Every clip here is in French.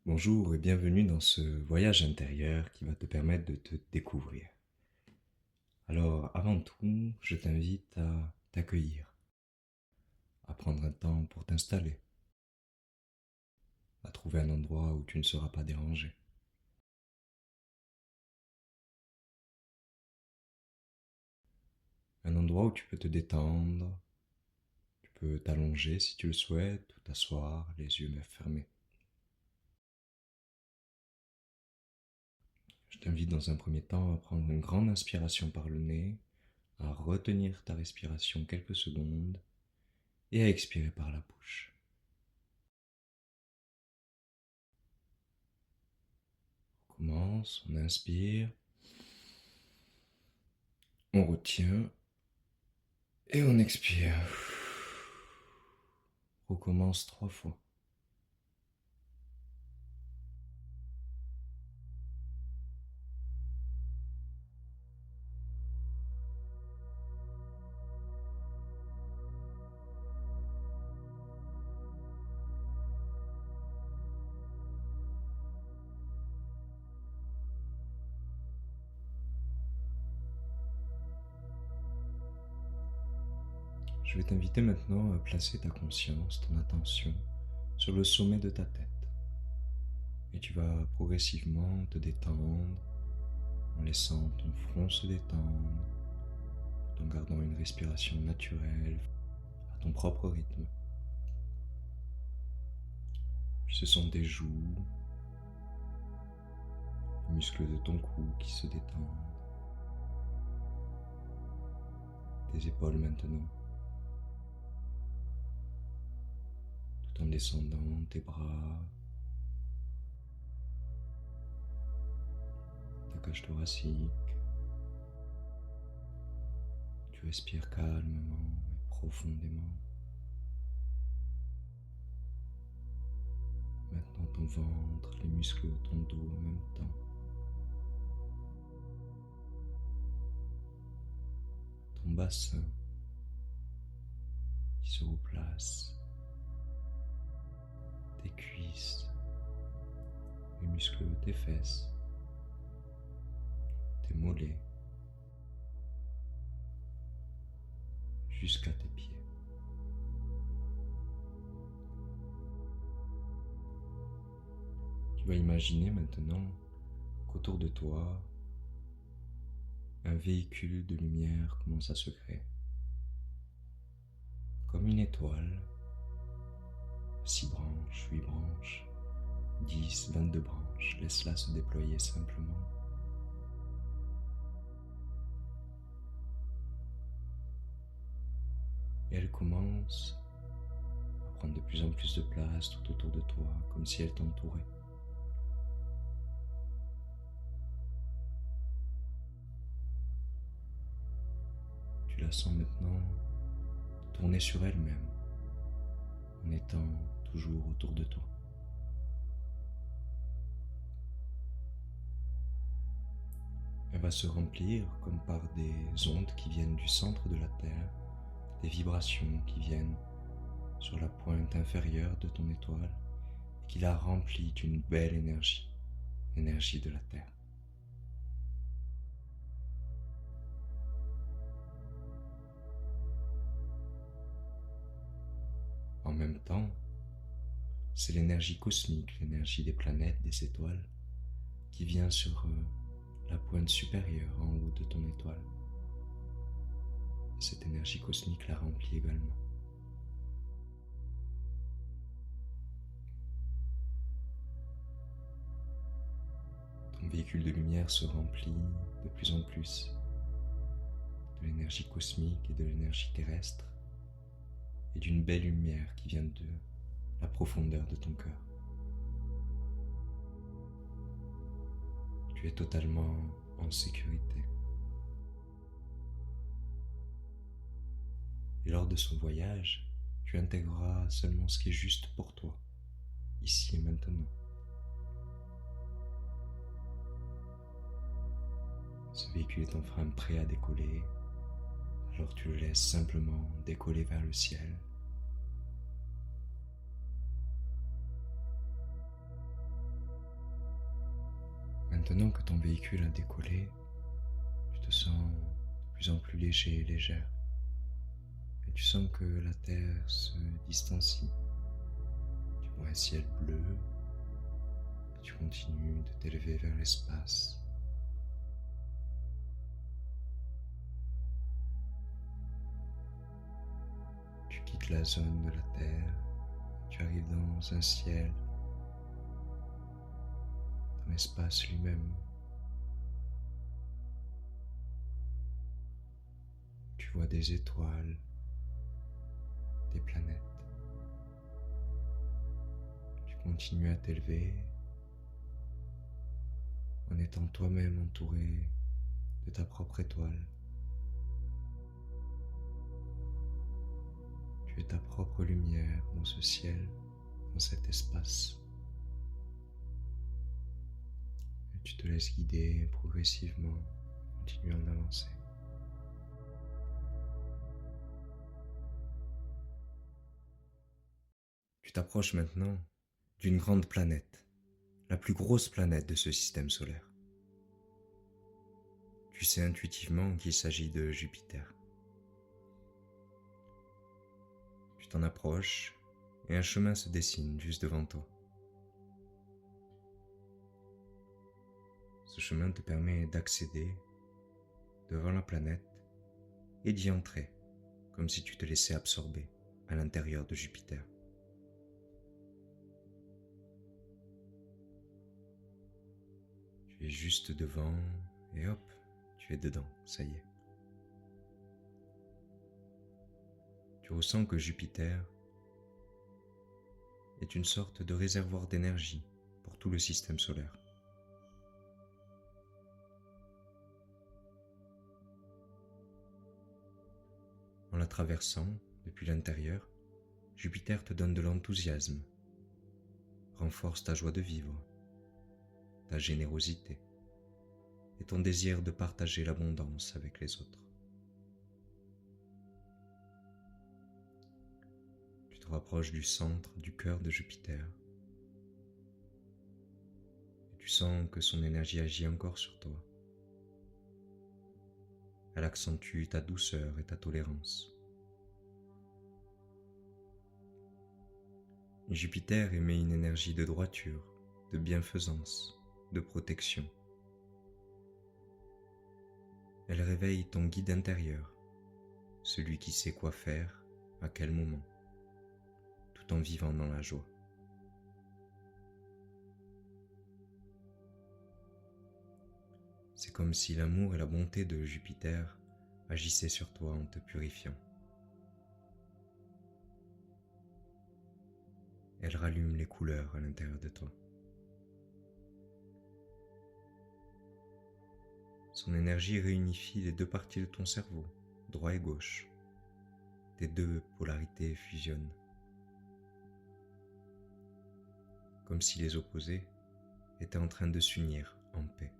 Bonjour et bienvenue dans ce voyage intérieur qui va te permettre de te découvrir. Alors, avant tout, je t'invite à t'accueillir, à prendre un temps pour t'installer, à trouver un endroit où tu ne seras pas dérangé. Un endroit où tu peux te détendre, tu peux t'allonger si tu le souhaites, ou t'asseoir, les yeux fermés. Je t'invite dans un premier temps à prendre une grande inspiration par le nez, à retenir ta respiration quelques secondes et à expirer par la bouche. On commence, on inspire, on retient et on expire. Recommence 3 fois. Je vais t'inviter maintenant à placer ta conscience, ton attention sur le sommet de ta tête. Et tu vas progressivement te détendre en laissant ton front se détendre, tout en gardant une respiration naturelle à ton propre rythme. Puis ce sont tes joues, les muscles de ton cou qui se détendent, tes épaules maintenant, tout en descendant tes bras, ta cage thoracique. Tu respires calmement et profondément. Maintenant ton ventre, les muscles de ton dos en même temps. Ton bassin qui se replace. Tes cuisses, les muscles de tes fesses, tes mollets, jusqu'à tes pieds. Tu vas imaginer maintenant qu'autour de toi, un véhicule de lumière commence à se créer. Comme une étoile, 6 branches, 8 branches, 10, 22 branches, laisse-la se déployer simplement. Et elle commence à prendre de plus en plus de place tout autour de toi, comme si elle t'entourait. Tu la sens maintenant tourner sur elle-même, en étant toujours autour de toi. Elle va se remplir comme par des ondes qui viennent du centre de la Terre, des vibrations qui viennent sur la pointe inférieure de ton étoile et qui la remplit d'une belle énergie, l'énergie de la Terre. En même temps, c'est l'énergie cosmique, l'énergie des planètes, des étoiles, qui vient sur la pointe supérieure en haut de ton étoile. Et cette énergie cosmique la remplit également. Ton véhicule de lumière se remplit de plus en plus de l'énergie cosmique et de l'énergie terrestre et d'une belle lumière qui vient de la profondeur de ton cœur. Tu es totalement en sécurité. Et lors de ce voyage, tu intégreras seulement ce qui est juste pour toi, ici et maintenant. Ce véhicule est enfin prêt à décoller, alors tu le laisses simplement décoller vers le ciel. Maintenant que ton véhicule a décollé, tu te sens de plus en plus léger et légère. Et tu sens que la Terre se distancie. Tu vois un ciel bleu et tu continues de t'élever vers l'espace. Tu quittes la zone de la Terre, tu arrives dans un ciel, dans l'espace lui-même. Tu vois des étoiles, des planètes. Tu continues à t'élever en étant toi-même entouré de ta propre étoile. Tu es ta propre lumière dans ce ciel, dans cet espace. Et tu te laisses guider progressivement, continuant d'avancer. Tu t'approches maintenant d'une grande planète, la plus grosse planète de ce système solaire. Tu sais intuitivement qu'il s'agit de Jupiter. Tu t'en approches et un chemin se dessine juste devant toi. Ce chemin te permet d'accéder devant la planète et d'y entrer, comme si tu te laissais absorber à l'intérieur de Jupiter. Tu es juste devant et hop, tu es dedans, ça y est. Tu ressens que Jupiter est une sorte de réservoir d'énergie pour tout le système solaire. En la traversant depuis l'intérieur, Jupiter te donne de l'enthousiasme, renforce ta joie de vivre, ta générosité et ton désir de partager l'abondance avec les autres. Tu te rapproches du centre, du cœur de Jupiter et tu sens que son énergie agit encore sur toi. Elle accentue ta douceur et ta tolérance. Jupiter émet une énergie de droiture, de bienfaisance, de protection. Elle réveille ton guide intérieur, celui qui sait quoi faire, à quel moment, tout en vivant dans la joie. C'est comme si l'amour et la bonté de Jupiter agissaient sur toi en te purifiant. Elle rallume les couleurs à l'intérieur de toi. Son énergie réunifie les deux parties de ton cerveau, droit et gauche. Tes deux polarités fusionnent. Comme si les opposés étaient en train de s'unir en paix.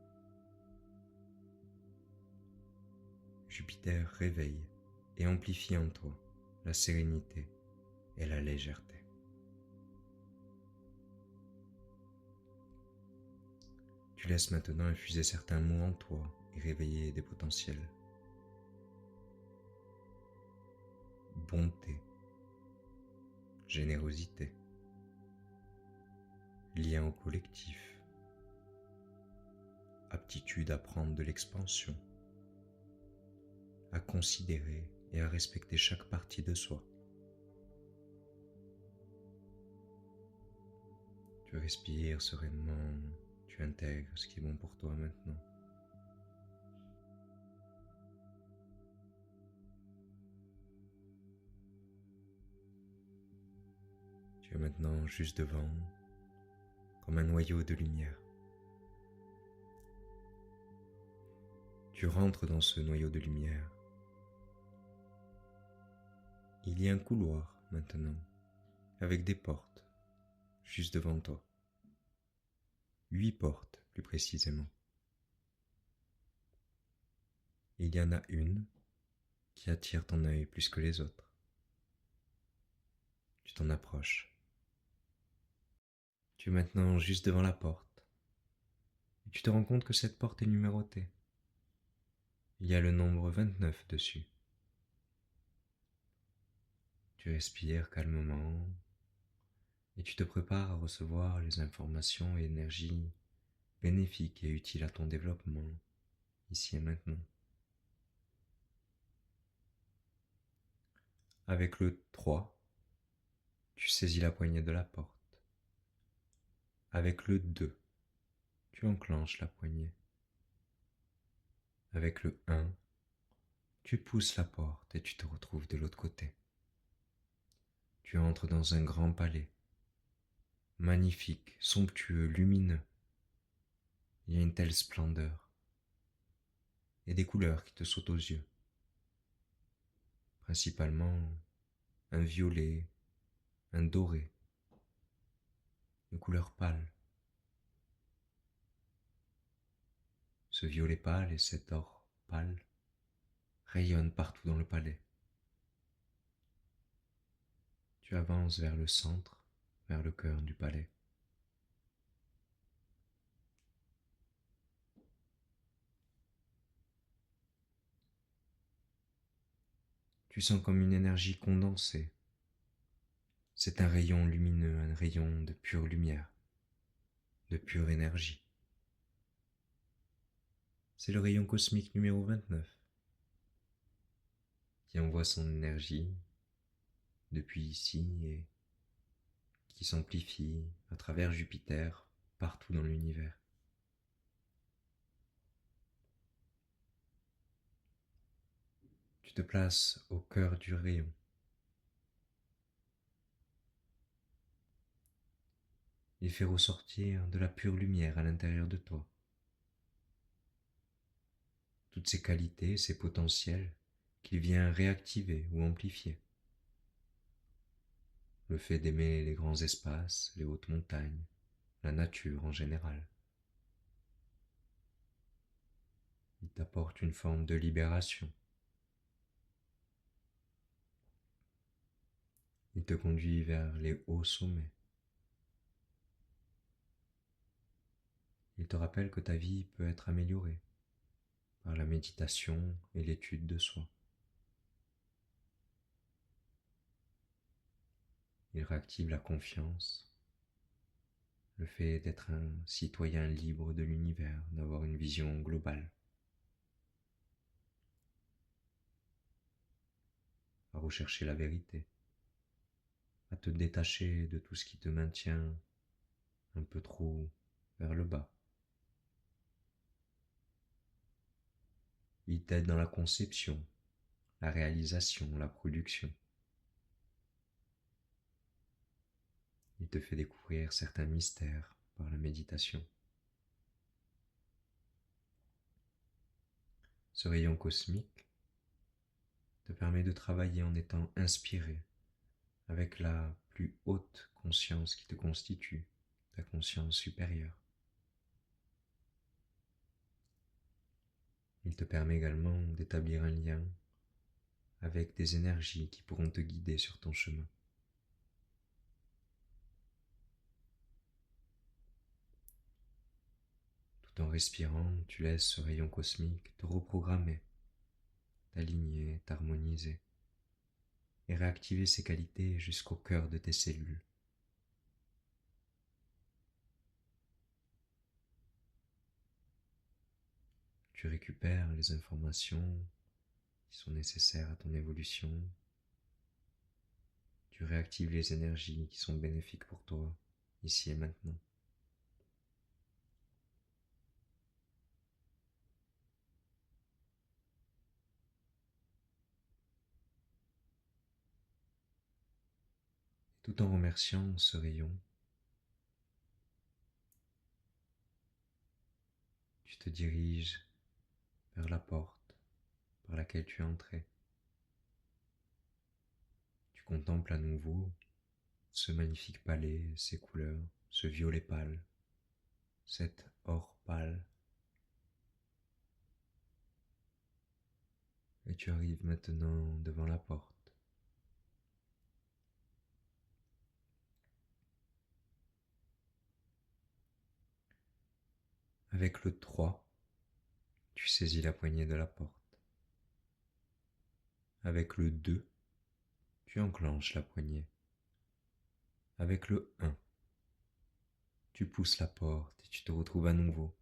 Jupiter réveille et amplifie en toi la sérénité et la légèreté. Tu laisses maintenant infuser certains mots en toi et réveiller des potentiels. Bonté, générosité, lien au collectif, aptitude à prendre de l'expansion, à considérer et à respecter chaque partie de soi. Tu respires sereinement, tu intègres ce qui est bon pour toi maintenant. Tu es maintenant juste devant, comme un noyau de lumière. Tu rentres dans ce noyau de lumière. Il y a un couloir maintenant, avec des portes, juste devant toi. 8 portes, plus précisément. Il y en a une qui attire ton œil plus que les autres. Tu t'en approches. Tu es maintenant juste devant la porte. Et tu te rends compte que cette porte est numérotée. Il y a le nombre 29 dessus. Tu respires calmement et tu te prépares à recevoir les informations et énergies bénéfiques et utiles à ton développement, ici et maintenant. Avec le 3, tu saisis la poignée de la porte. Avec le 2, tu enclenches la poignée. Avec le 1, tu pousses la porte et tu te retrouves de l'autre côté. Tu entres dans un grand palais, magnifique, somptueux, lumineux. Il y a une telle splendeur et des couleurs qui te sautent aux yeux. Principalement un violet, un doré, de couleur pâle. Ce violet pâle et cet or pâle rayonnent partout dans le palais. Tu avances vers le centre, vers le cœur du palais. Tu sens comme une énergie condensée. C'est un rayon lumineux, un rayon de pure lumière, de pure énergie. C'est le rayon cosmique numéro 29 qui envoie son énergie depuis ici et qui s'amplifie à travers Jupiter partout dans l'univers. Tu te places au cœur du rayon. Il fait ressortir de la pure lumière à l'intérieur de toi. Toutes ces qualités, ces potentiels qu'il vient réactiver ou amplifier. Le fait d'aimer les grands espaces, les hautes montagnes, la nature en général. Il t'apporte une forme de libération. Il te conduit vers les hauts sommets. Il te rappelle que ta vie peut être améliorée par la méditation et l'étude de soi. Il réactive la confiance, le fait d'être un citoyen libre de l'univers, d'avoir une vision globale, à rechercher la vérité, à te détacher de tout ce qui te maintient un peu trop vers le bas. Il t'aide dans la conception, la réalisation, la production. Il te fait découvrir certains mystères par la méditation. Ce rayon cosmique te permet de travailler en étant inspiré avec la plus haute conscience qui te constitue, ta conscience supérieure. Il te permet également d'établir un lien avec des énergies qui pourront te guider sur ton chemin. Tout en respirant, tu laisses ce rayon cosmique te reprogrammer, t'aligner, t'harmoniser et réactiver ses qualités jusqu'au cœur de tes cellules. Tu récupères les informations qui sont nécessaires à ton évolution. Tu réactives les énergies qui sont bénéfiques pour toi, ici et maintenant. Tout en remerciant ce rayon, tu te diriges vers la porte par laquelle tu es entré. Tu contemples à nouveau ce magnifique palais, ses couleurs, ce violet pâle, cet or pâle. Et tu arrives maintenant devant la porte. Avec le 3, tu saisis la poignée de la porte. Avec le 2, tu enclenches la poignée. Avec le 1, tu pousses la porte et tu te retrouves à nouveau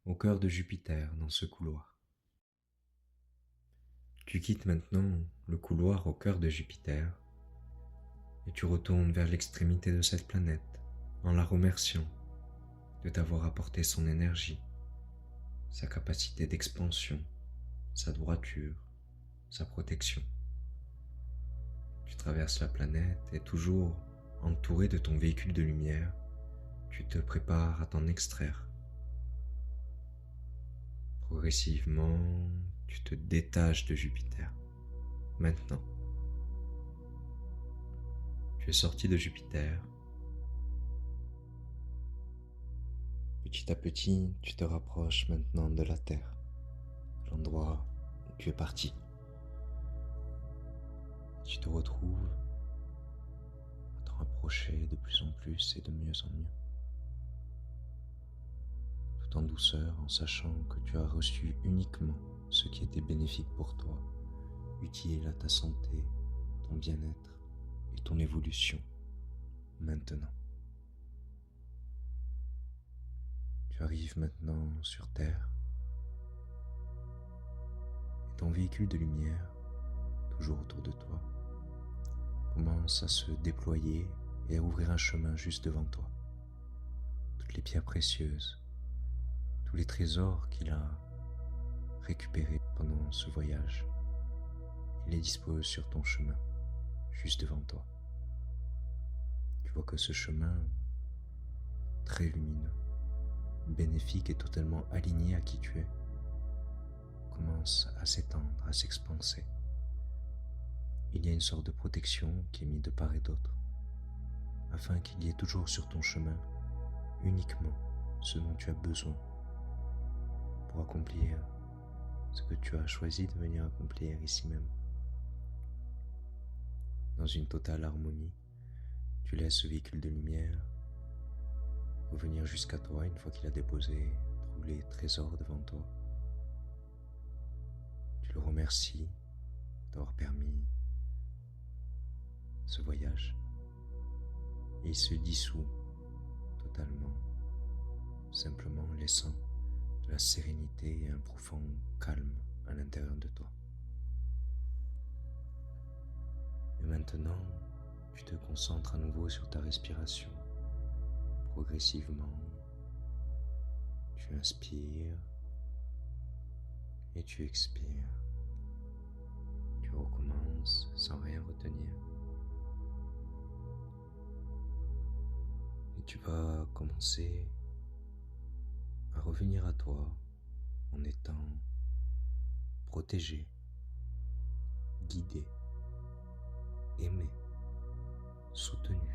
au cœur de Jupiter dans ce couloir. Tu quittes maintenant le couloir au cœur de Jupiter et tu retournes vers l'extrémité de cette planète en la remerciant de t'avoir apporté son énergie, sa capacité d'expansion, sa droiture, sa protection. Tu traverses la planète et toujours entouré de ton véhicule de lumière, tu te prépares à t'en extraire. Progressivement, tu te détaches de Jupiter. Maintenant, tu es sorti de Jupiter. Petit à petit, tu te rapproches maintenant de la Terre, l'endroit où tu es parti. Tu te retrouves à t'en rapprocher de plus en plus et de mieux en mieux. Tout en douceur, en sachant que tu as reçu uniquement ce qui était bénéfique pour toi, utile à ta santé, ton bien-être et ton évolution, maintenant. Tu arrives maintenant sur Terre et ton véhicule de lumière, toujours autour de toi, commence à se déployer et à ouvrir un chemin juste devant toi. Toutes les pierres précieuses, tous les trésors qu'il a récupérés pendant ce voyage, il les dispose sur ton chemin, juste devant toi. Tu vois que ce chemin, très lumineux, bénéfique et totalement aligné à qui tu es, commence à s'étendre, à s'expanser. Il y a une sorte de protection qui est mise de part et d'autre, afin qu'il y ait toujours sur ton chemin uniquement ce dont tu as besoin pour accomplir ce que tu as choisi de venir accomplir ici même. Dans une totale harmonie, tu laisses ce véhicule de lumière revenir jusqu'à toi une fois qu'il a déposé tous les trésors devant toi. Tu le remercies d'avoir permis ce voyage et il se dissout totalement, simplement laissant de la sérénité et un profond calme à l'intérieur de toi. Et maintenant, tu te concentres à nouveau sur ta respiration. Progressivement, tu inspires et tu expires. Tu recommences sans rien retenir. Et tu vas commencer à revenir à toi en étant protégé, guidé, aimé, soutenu,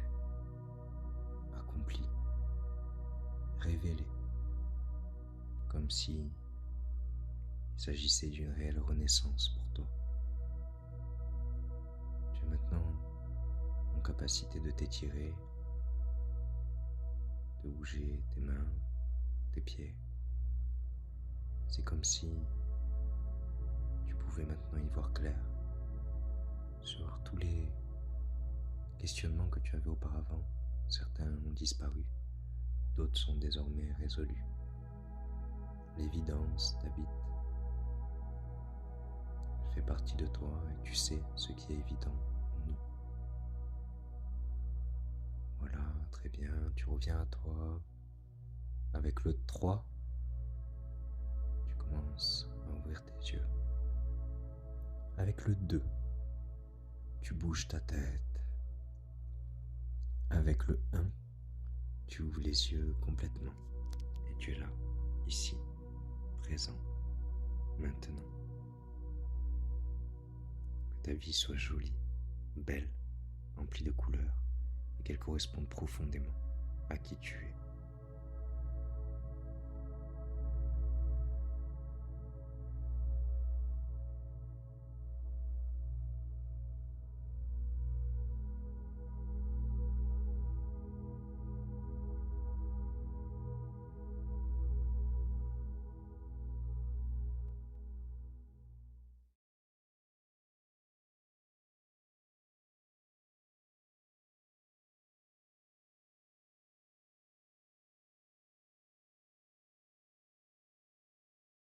accompli, révélé, comme si il s'agissait d'une réelle renaissance pour toi. Tu es maintenant en capacité de t'étirer, de bouger tes mains, tes pieds. C'est comme si tu pouvais maintenant y voir clair sur tous les questionnements que tu avais auparavant. Certains ont disparu, d'autres sont désormais résolus. L'évidence t'habite. Elle fait partie de toi et tu sais ce qui est évident ou non. Voilà, très bien, tu reviens à toi. Avec le 3, tu commences à ouvrir tes yeux. Avec le 2, tu bouges ta tête. Avec le 1, tu ouvres les yeux complètement et tu es là, ici, présent, maintenant. Que ta vie soit jolie, belle, remplie de couleurs et qu'elle corresponde profondément à qui tu es.